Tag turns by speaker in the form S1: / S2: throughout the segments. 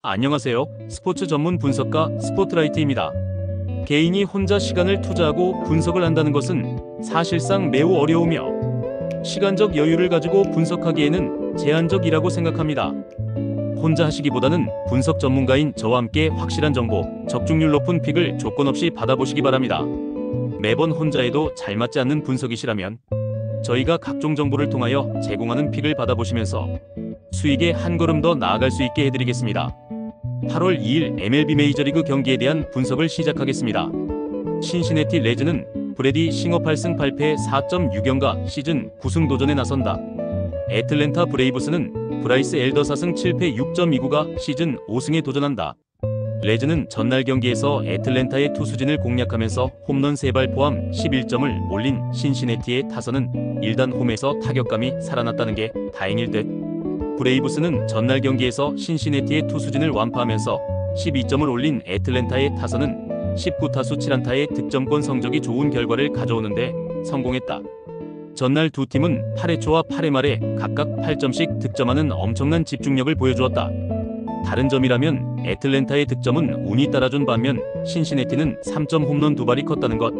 S1: 안녕하세요. 스포츠 전문 분석가 스포트라이트입니다. 개인이 혼자 시간을 투자하고 분석을 한다는 것은 사실상 매우 어려우며 시간적 여유를 가지고 분석하기에는 제한적이라고 생각합니다. 혼자 하시기보다는 분석 전문가인 저와 함께 확실한 정보, 적중률 높은 픽을 조건 없이 받아보시기 바랍니다. 매번 혼자 해도 잘 맞지 않는 분석이시라면 저희가 각종 정보를 통하여 제공하는 픽을 받아보시면서 수익에 한 걸음 더 나아갈 수 있게 해드리겠습니다. 8월 2일 MLB 메이저리그 경기에 대한 분석을 시작하겠습니다. 신시내티 레즈는 브래디 싱어 8승 8패 4.6연가 시즌 9승 도전에 나선다. 애틀랜타 브레이브스는 브라이스 엘더 4승 7패 6.29가 시즌 5승에 도전한다. 레즈는 전날 경기에서 애틀랜타의 투수진을 공략하면서 홈런 3발 포함 11점을 올린 신시내티의 타선은 일단 홈에서 타격감이 살아났다는 게 다행일 듯. 브레이브스는 전날 경기에서 신시내티의 투수진을 완파하면서 12점을 올린 애틀랜타의 타선은 19타수 7안타의 득점권 성적이 좋은 결과를 가져오는데 성공했다. 전날 두 팀은 8회 초와 8회 말에 각각 8점씩 득점하는 엄청난 집중력을 보여주었다. 다른 점이라면 애틀랜타의 득점은 운이 따라준 반면 신시내티는 3점 홈런 2발이 컸다는 것.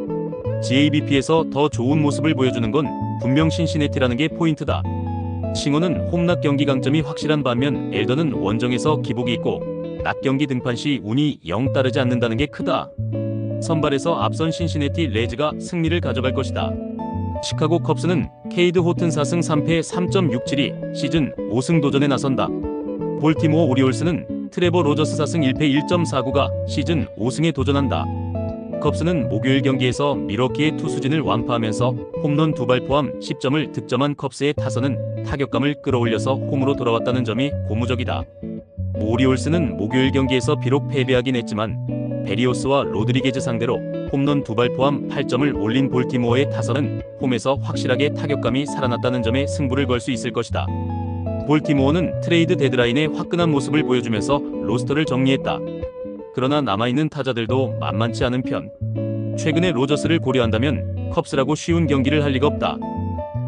S1: GABP에서 더 좋은 모습을 보여주는 건 분명 신시내티라는 게 포인트다. 싱어는 홈낮 경기 강점이 확실한 반면 엘더는 원정에서 기복이 있고 낮 경기 등판 시 운이 영 따르지 않는다는 게 크다. 선발에서 앞선 신시내티 레즈가 승리를 가져갈 것이다. 시카고 컵스는 케이드 호튼 4승 3패 3.67이 시즌 5승 도전에 나선다. 볼티모어 오리올스는 트레버 로저스 4승 1패 1.49가 시즌 5승에 도전한다. 컵스는 목요일 경기에서 미러키의 투수진을 완파하면서 홈런 2발 포함 10점을 득점한 컵스의 타선은 타격감을 끌어올려서 홈으로 돌아왔다는 점이 고무적이다. 오리올스는 목요일 경기에서 비록 패배하긴 했지만 베리오스와 로드리게즈 상대로 홈런 2발 포함 8점을 올린 볼티모어의 타선은 홈에서 확실하게 타격감이 살아났다는 점에 승부를 걸 수 있을 것이다. 볼티모어는 트레이드 데드라인에 화끈한 모습을 보여주면서 로스터를 정리했다. 그러나 남아있는 타자들도 만만치 않은 편. 최근에 로저스를 고려한다면 컵스라고 쉬운 경기를 할 리가 없다.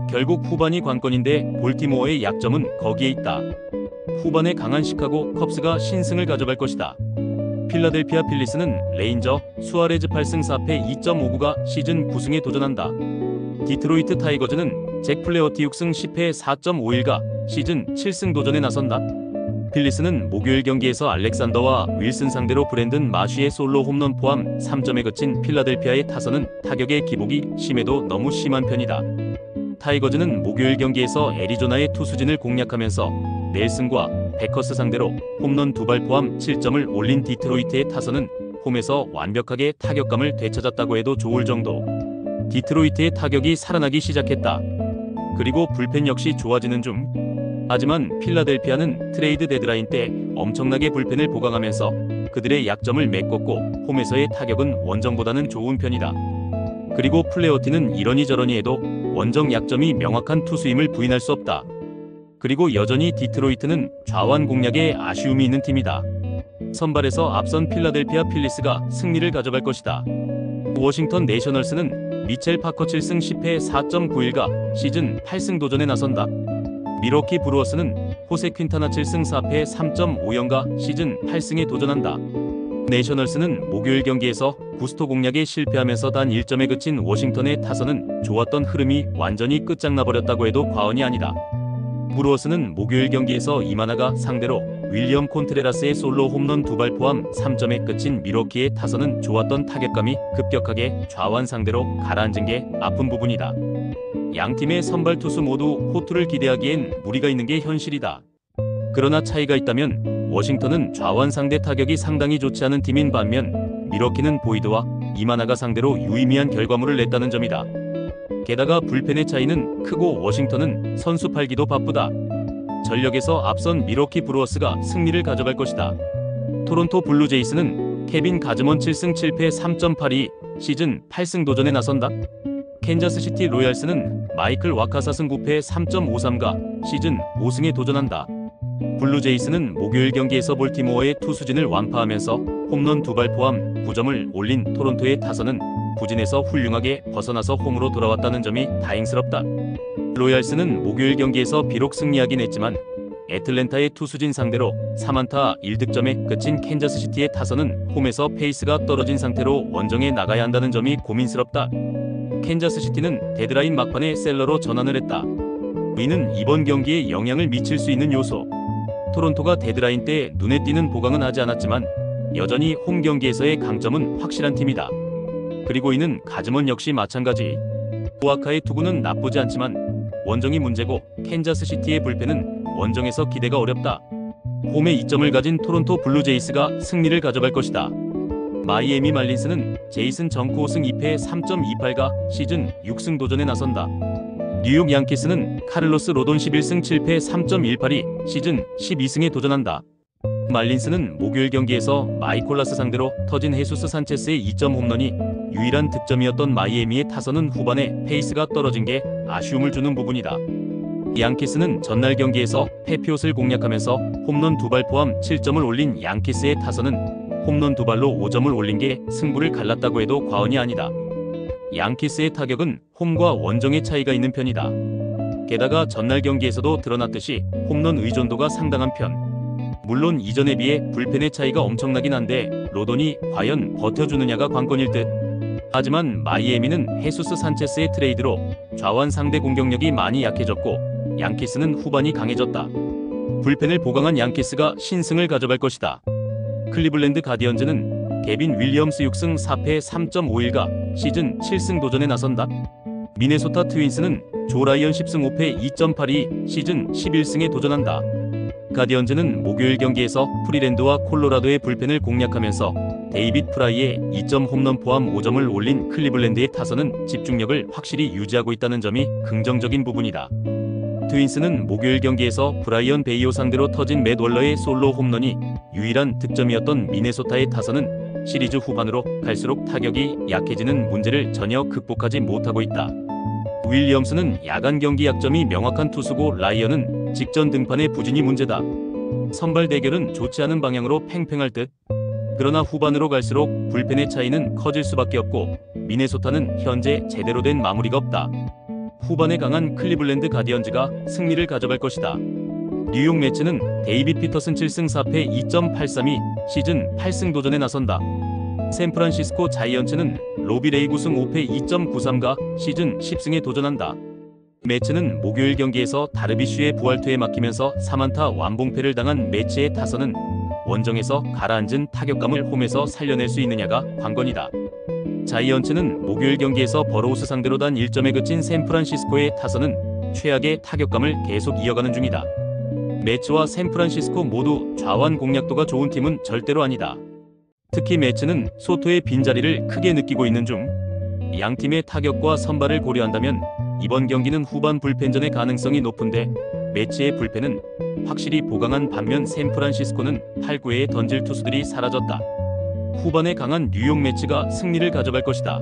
S1: 결국 후반이 관건인데 볼티모어의 약점은 거기에 있다. 후반에 강한 시카고 컵스가 신승을 가져갈 것이다. 필라델피아 필리스는 레인저 수아레즈 8승 4패 2.59가 시즌 9승에 도전한다. 디트로이트 타이거즈는 잭 플레어티 6승 10패 4.51가 시즌 7승 도전에 나선다. 필리스는 목요일 경기에서 알렉산더와 윌슨 상대로 브랜든 마쉬의 솔로 홈런 포함 3점에 그친 필라델피아의 타선은 타격의 기복이 심해도 너무 심한 편이다. 타이거즈는 목요일 경기에서 애리조나의 투수진을 공략하면서 넬슨과 베커스 상대로 홈런 2발 포함 7점을 올린 디트로이트의 타선은 홈에서 완벽하게 타격감을 되찾았다고 해도 좋을 정도. 디트로이트의 타격이 살아나기 시작했다. 그리고 불펜 역시 좋아지는 중. 하지만 필라델피아는 트레이드 데드라인 때 엄청나게 불펜을 보강하면서 그들의 약점을 메꿨고 홈에서의 타격은 원정보다는 좋은 편이다. 그리고 플레어티는 이러니저러니 해도 원정 약점이 명확한 투수임을 부인할 수 없다. 그리고 여전히 디트로이트는 좌완 공략에 아쉬움이 있는 팀이다. 선발에서 앞선 필라델피아 필리스가 승리를 가져갈 것이다. 워싱턴 내셔널스는 미첼 파커 7승 10패 4.91가 시즌 8승 도전에 나선다. 미러키 브루어스는 호세 퀸타나 7승 4패 3.5연가 시즌 8승에 도전한다. 내셔널스는 목요일 경기에서 구스토 공략에 실패하면서 단 1점에 그친 워싱턴의 타선은 좋았던 흐름이 완전히 끝장나버렸다고 해도 과언이 아니다. 브루어스는 목요일 경기에서 이마나가 상대로 윌리엄 콘트레라스의 솔로 홈런 2발 포함 3점에 그친 미러키의 타선은 좋았던 타격감이 급격하게 좌완 상대로 가라앉은 게 아픈 부분이다. 양팀의 선발 투수 모두 호투를 기대하기엔 무리가 있는 게 현실이다. 그러나 차이가 있다면 워싱턴은 좌완 상대 타격이 상당히 좋지 않은 팀인 반면 미러키는 보이드와 이마나가 상대로 유의미한 결과물을 냈다는 점이다. 게다가 불펜의 차이는 크고 워싱턴은 선수 팔기도 바쁘다. 전력에서 앞선 미러키 브루어스가 승리를 가져갈 것이다. 토론토 블루제이스는 케빈 가즈먼 7승 7패 3.82 시즌 8승 도전에 나선다. 캔자스시티 로얄스는 마이클 와카 4승 9패 3.53가 시즌 5승에 도전한다. 블루제이스는 목요일 경기에서 볼티모어의 투수진을 완파하면서 홈런 2발 포함 9점을 올린 토론토의 타선은 부진에서 훌륭하게 벗어나서 홈으로 돌아왔다는 점이 다행스럽다. 로얄스는 목요일 경기에서 비록 승리하긴 했지만 애틀랜타의 투수진 상대로 3안타 1득점에 그친 캔자스시티의 타선은 홈에서 페이스가 떨어진 상태로 원정에 나가야 한다는 점이 고민스럽다. 캔자스시티는 데드라인 막판에 셀러로 전환을 했다. 이는 이번 경기에 영향을 미칠 수 있는 요소. 토론토가 데드라인 때 눈에 띄는 보강은 하지 않았지만 여전히 홈 경기에서의 강점은 확실한 팀이다. 그리고 이는 가즈먼 역시 마찬가지. 오아카의 투구는 나쁘지 않지만 원정이 문제고 캔자스시티의 불펜은 원정에서 기대가 어렵다. 홈에 이점을 가진 토론토 블루제이스가 승리를 가져갈 것이다. 마이애미 말린스는 제이슨 정크 5승 2패 3.28가 시즌 6승 도전에 나선다. 뉴욕 양키스는 카를로스 로돈 11승 7패 3.18이 시즌 12승에 도전한다. 말린스는 목요일 경기에서 마이콜라스 상대로 터진 헤수스 산체스의 2점 홈런이 유일한 득점이었던 마이애미의 타선은 후반에 페이스가 떨어진 게 아쉬움을 주는 부분이다. 양키스는 전날 경기에서 페피옷을 공략하면서 홈런 2발 포함 7점을 올린 양키스의 타선은 홈런 2발로 5점을 올린 게 승부를 갈랐다고 해도 과언이 아니다. 양키스의 타격은 홈과 원정의 차이가 있는 편이다. 게다가 전날 경기에서도 드러났듯이 홈런 의존도가 상당한 편. 물론 이전에 비해 불펜의 차이가 엄청나긴 한데 로돈이 과연 버텨주느냐가 관건일 듯. 하지만 마이애미는 헤수스 산체스의 트레이드로 좌완 상대 공격력이 많이 약해졌고 양키스는 후반이 강해졌다. 불펜을 보강한 양키스가 신승을 가져갈 것이다. 클리블랜드 가디언즈는 개빈 윌리엄스 6승 4패 3.51가 시즌 7승 도전에 나선다. 미네소타 트윈스는 조 라이언 10승 5패 2.82 시즌 11승에 도전한다. 가디언즈는 목요일 경기에서 프리랜드와 콜로라도의 불펜을 공략하면서 데이빗 프라이의 2점 홈런 포함 5점을 올린 클리블랜드의 타선은 집중력을 확실히 유지하고 있다는 점이 긍정적인 부분이다. 트윈스는 목요일 경기에서 브라이언 베이오 상대로 터진 맷 월러의 솔로 홈런이 유일한 득점이었던 미네소타의 타선은 시리즈 후반으로 갈수록 타격이 약해지는 문제를 전혀 극복하지 못하고 있다. 윌리엄스는 야간 경기 약점이 명확한 투수고 라이언은 직전 등판의 부진이 문제다. 선발 대결은 좋지 않은 방향으로 팽팽할 듯. 그러나 후반으로 갈수록 불펜의 차이는 커질 수밖에 없고 미네소타는 현재 제대로 된 마무리가 없다. 후반에 강한 클리블랜드 가디언즈가 승리를 가져갈 것이다. 뉴욕 매츠는 데이빗 피터슨 7승 4패 2.83이 시즌 8승 도전에 나선다. 샌프란시스코 자이언츠는 로비 레이 9승 5패 2.93가 시즌 10승에 도전한다. 매츠는 목요일 경기에서 다르비쉬의 부활투에 막히면서 3안타 완봉패를 당한 매츠의 타선은 원정에서 가라앉은 타격감을 홈에서 살려낼 수 있느냐가 관건이다. 자이언츠는 목요일 경기에서 버로우스 상대로 단 1점에 그친 샌프란시스코의 타선은 최악의 타격감을 계속 이어가는 중이다. 매츠와 샌프란시스코 모두 좌완 공략도가 좋은 팀은 절대로 아니다. 특히 매츠는 소토의 빈자리를 크게 느끼고 있는 중. 양팀의 타격과 선발을 고려한다면 이번 경기는 후반 불펜전의 가능성이 높은데 매츠의 불펜은 확실히 보강한 반면 샌프란시스코는 8, 9회에 던질 투수들이 사라졌다. 후반에 강한 뉴욕 매츠가 승리를 가져갈 것이다.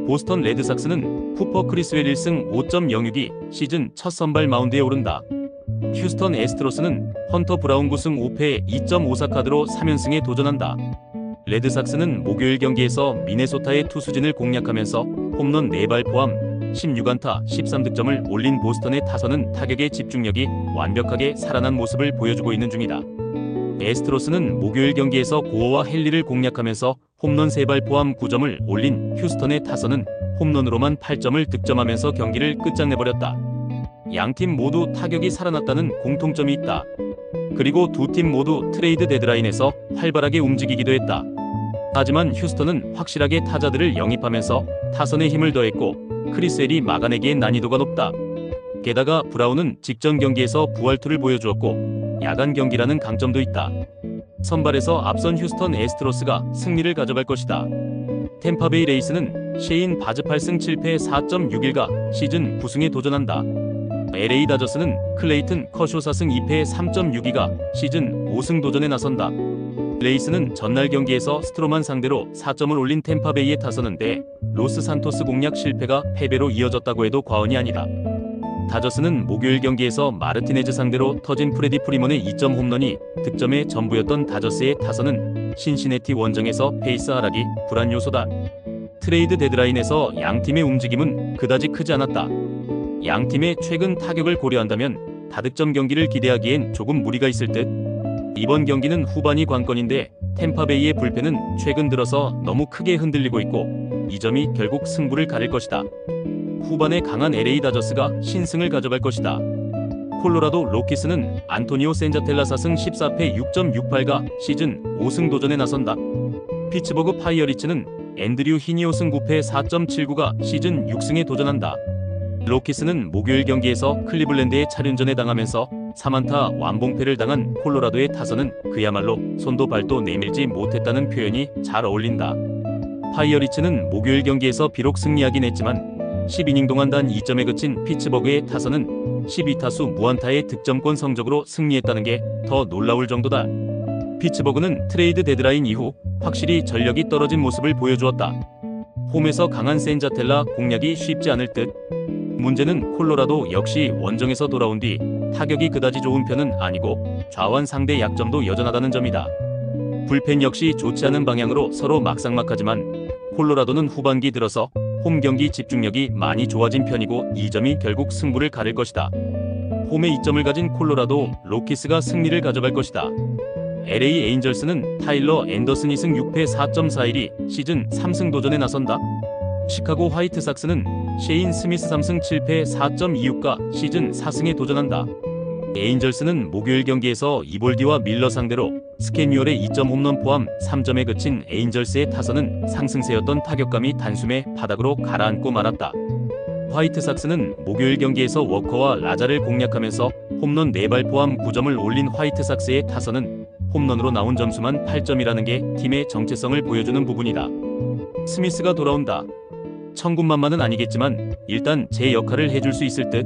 S1: 보스턴 레드삭스는 쿠퍼 크리스웰 1승 5.06이 시즌 첫 선발 마운드에 오른다. 휴스턴 애스트로스는 헌터 브라운 9승 5패 2.54 카드로 3연승에 도전한다. 레드삭스는 목요일 경기에서 미네소타의 투수진을 공략하면서 홈런 4발 포함 16안타 13득점을 올린 보스턴의 타선은 타격의 집중력이 완벽하게 살아난 모습을 보여주고 있는 중이다. 애스트로스는 목요일 경기에서 고어와 헨리를 공략하면서 홈런 3발 포함 9점을 올린 휴스턴의 타선은 홈런으로만 8점을 득점하면서 경기를 끝장내버렸다. 양팀 모두 타격이 살아났다는 공통점이 있다. 그리고 두 팀 모두 트레이드 데드라인에서 활발하게 움직이기도 했다. 하지만 휴스턴은 확실하게 타자들을 영입하면서 타선에 힘을 더했고 크리스웰이 막아내기엔 난이도가 높다. 게다가 브라운은 직전 경기에서 부활투를 보여주었고 야간 경기라는 강점도 있다. 선발에서 앞선 휴스턴 애스트로스가 승리를 가져갈 것이다. 템파베이 레이스는 셰인 바즈 8승 7패 4.61가 시즌 9승에 도전한다. LA 다저스는 클레이튼 커쇼 4승 2패 3.62가 시즌 5승 도전에 나선다. 레이스는 전날 경기에서 스트로만 상대로 4점을 올린 템파베이의 타선인데 로스 산토스 공략 실패가 패배로 이어졌다고 해도 과언이 아니다. 다저스는 목요일 경기에서 마르티네즈 상대로 터진 프레디 프리먼의 2점 홈런이 득점의 전부였던 다저스의 타선은 신시내티 원정에서 페이스 하락이 불안 요소다. 트레이드 데드라인에서 양팀의 움직임은 그다지 크지 않았다. 양팀의 최근 타격을 고려한다면 다득점 경기를 기대하기엔 조금 무리가 있을 듯. 이번 경기는 후반이 관건인데 템파베이의 불펜은 최근 들어서 너무 크게 흔들리고 있고 이 점이 결국 승부를 가릴 것이다. 후반에 강한 LA 다저스가 신승을 가져갈 것이다. 콜로라도 로키스는 안토니오 센자텔라 4승 14패 6.68가 시즌 5승 도전에 나선다. 피츠버그 파이어리츠는 앤드류 히니 5승 9패 4.79가 시즌 6승에 도전한다. 로키스는 목요일 경기에서 클리블랜드의 차륜전에 당하면서 3안타 완봉패를 당한 콜로라도의 타선은 그야말로 손도 발도 내밀지 못했다는 표현이 잘 어울린다. 파이어리츠는 목요일 경기에서 비록 승리하긴 했지만 10이닝 동안 단 2점에 그친 피츠버그의 타선은 12타수 무안타의 득점권 성적으로 승리했다는 게 더 놀라울 정도다. 피츠버그는 트레이드 데드라인 이후 확실히 전력이 떨어진 모습을 보여주었다. 홈에서 강한 센자텔라 공략이 쉽지 않을 듯. 문제는 콜로라도 역시 원정에서 돌아온 뒤 타격이 그다지 좋은 편은 아니고 좌완 상대 약점도 여전하다는 점이다. 불펜 역시 좋지 않은 방향으로 서로 막상막하지만 콜로라도는 후반기 들어서 홈 경기 집중력이 많이 좋아진 편이고 이 점이 결국 승부를 가릴 것이다. 홈에 이점을 가진 콜로라도 로키스가 승리를 가져갈 것이다. LA 에인절스는 타일러 앤더슨 2승 6패 4.41이 시즌 3승 도전에 나선다. 시카고 화이트삭스는 셰인 스미스 3승 7패 4.26가 시즌 4승에 도전한다. 에인절스는 목요일 경기에서 이볼디와 밀러 상대로 스캐뉴얼의 2점 홈런 포함 3점에 그친 에인절스의 타선은 상승세였던 타격감이 단숨에 바닥으로 가라앉고 말았다. 화이트삭스는 목요일 경기에서 워커와 라자를 공략하면서 홈런 4발 포함 9점을 올린 화이트삭스의 타선은 홈런으로 나온 점수만 8점이라는 게 팀의 정체성을 보여주는 부분이다. 스미스가 돌아온다. 천군만마는 아니겠지만 일단 제 역할을 해줄 수 있을 듯.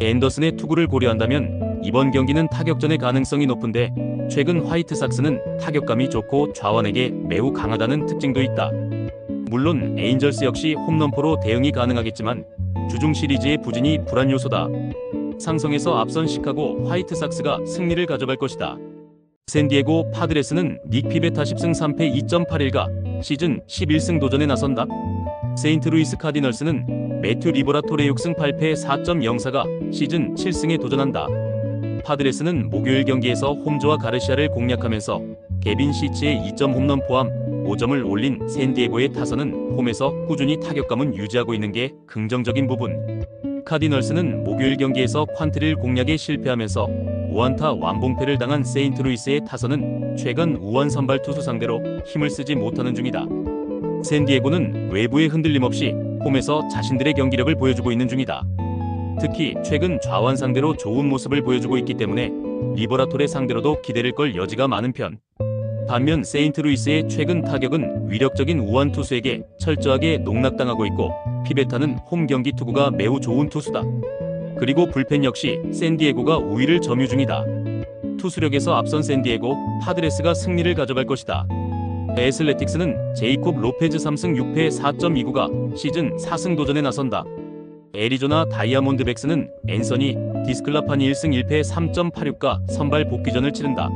S1: 앤더슨의 투구를 고려한다면 이번 경기는 타격전의 가능성이 높은데 최근 화이트삭스는 타격감이 좋고 좌완에게 매우 강하다는 특징도 있다. 물론 에인절스 역시 홈런포로 대응이 가능하겠지만 주중 시리즈의 부진이 불안 요소다. 상성에서 앞선 시카고 화이트삭스가 승리를 가져갈 것이다. 샌디에고 파드레스는 닉 피베타 10승 3패 2.81가 시즌 11승 도전에 나선다. 세인트루이스 카디널스는 매튜 리보라토레 6승 8패 4.04가 시즌 7승에 도전한다. 파드레스는 목요일 경기에서 홈조와 가르시아를 공략하면서 개빈 시치의 2점 홈런 포함 5점을 올린 샌디에고의 타선은 홈에서 꾸준히 타격감은 유지하고 있는 게 긍정적인 부분. 카디널스는 목요일 경기에서 퀀트릴 공략에 실패하면서 5안타 완봉패를 당한 세인트루이스의 타선은 최근 우완 선발 투수 상대로 힘을 쓰지 못하는 중이다. 샌디에고는 외부의 흔들림 없이 홈에서 자신들의 경기력을 보여주고 있는 중이다. 특히 최근 좌완 상대로 좋은 모습을 보여주고 있기 때문에 리버라토레 상대로도 기대를 걸 여지가 많은 편. 반면 세인트루이스의 최근 타격은 위력적인 우완 투수에게 철저하게 농락당하고 있고 피베타는 홈 경기 투구가 매우 좋은 투수다. 그리고 불펜 역시 샌디에고가 우위를 점유 중이다. 투수력에서 앞선 샌디에고 파드레스가 승리를 가져갈 것이다. 애슬레틱스는 제이콥 로페즈 3승 6패 4.29가 시즌 4승 도전에 나선다. 애리조나 다이아몬드백스는 앤서니 디스클라파니 1승 1패 3.86가 선발 복귀전을 치른다.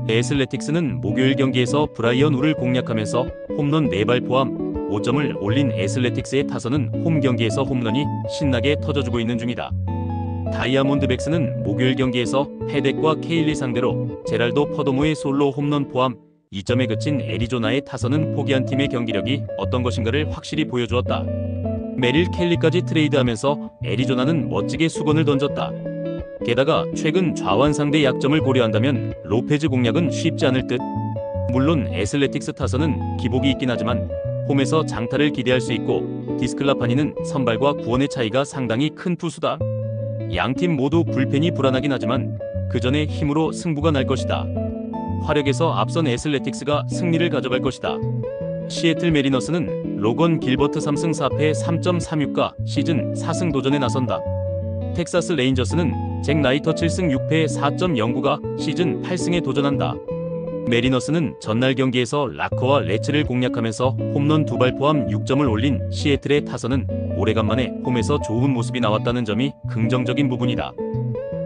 S1: 애슬레틱스는 목요일 경기에서 브라이언 우를 공략하면서 홈런 4발 포함 5점을 올린 애슬레틱스의 타선은 홈 경기에서 홈런이 신나게 터져주고 있는 중이다. 다이아몬드백스는 목요일 경기에서 헤덱과 케일리 상대로 제랄도 퍼도모의 솔로 홈런 포함 2점에 그친 애리조나의 타선은 포기한 팀의 경기력이 어떤 것인가를 확실히 보여주었다. 메릴 켈리까지 트레이드하면서 애리조나는 멋지게 수건을 던졌다. 게다가 최근 좌완 상대 약점을 고려한다면 로페즈 공략은 쉽지 않을 듯. 물론 애슬레틱스 타선은 기복이 있긴 하지만 홈에서 장타를 기대할 수 있고 디스클라파니는 선발과 구원의 차이가 상당히 큰 투수다. 양팀 모두 불펜이 불안하긴 하지만 그 전에 힘으로 승부가 날 것이다. 화력에서 앞선 애슬레틱스가 승리를 가져갈 것이다. 시애틀 메리너스는 로건 길버트 3승 4패 3.36가 시즌 4승 도전에 나선다. 텍사스 레인저스는 잭 나이터 7승 6패 4.09가 시즌 8승에 도전한다. 메리너스는 전날 경기에서 라커와 레츠를 공략하면서 홈런 2발 포함 6점을 올린 시애틀의 타선은 오래간만에 홈에서 좋은 모습이 나왔다는 점이 긍정적인 부분이다.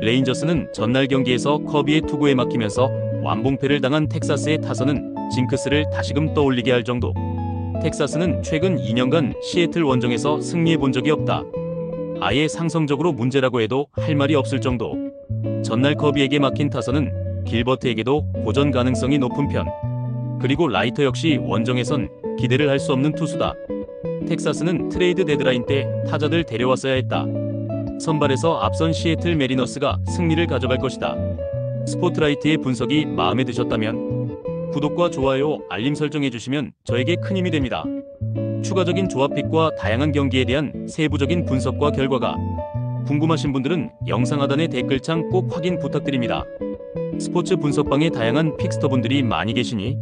S1: 레인저스는 전날 경기에서 커비의 투구에 막히면서 완봉패를 당한 텍사스의 타선은 징크스를 다시금 떠올리게 할 정도. 텍사스는 최근 2년간 시애틀 원정에서 승리해 본 적이 없다. 아예 상성적으로 문제라고 해도 할 말이 없을 정도. 전날 커비에게 막힌 타선은 길버트에게도 고전 가능성이 높은 편. 그리고 라이터 역시 원정에선 기대를 할 수 없는 투수다. 텍사스는 트레이드 데드라인 때 타자들 데려왔어야 했다. 선발에서 앞선 시애틀 메리너스가 승리를 가져갈 것이다. 스포트라이트의 분석이 마음에 드셨다면 구독과 좋아요, 알림 설정해주시면 저에게 큰 힘이 됩니다. 추가적인 조합픽과 다양한 경기에 대한 세부적인 분석과 결과가 궁금하신 분들은 영상 하단의 댓글창 꼭 확인 부탁드립니다. 스포츠 분석방에 다양한 픽스터분들이 많이 계시니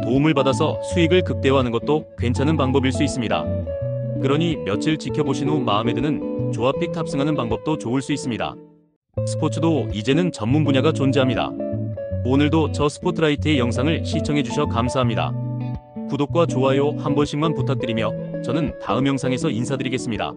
S1: 도움을 받아서 수익을 극대화하는 것도 괜찮은 방법일 수 있습니다. 그러니 며칠 지켜보신 후 마음에 드는 조합픽 탑승하는 방법도 좋을 수 있습니다. 스포츠도 이제는 전문 분야가 존재합니다. 오늘도 저 스포트라이트의 영상을 시청해주셔 감사합니다. 구독과 좋아요 한 번씩만 부탁드리며 저는 다음 영상에서 인사드리겠습니다.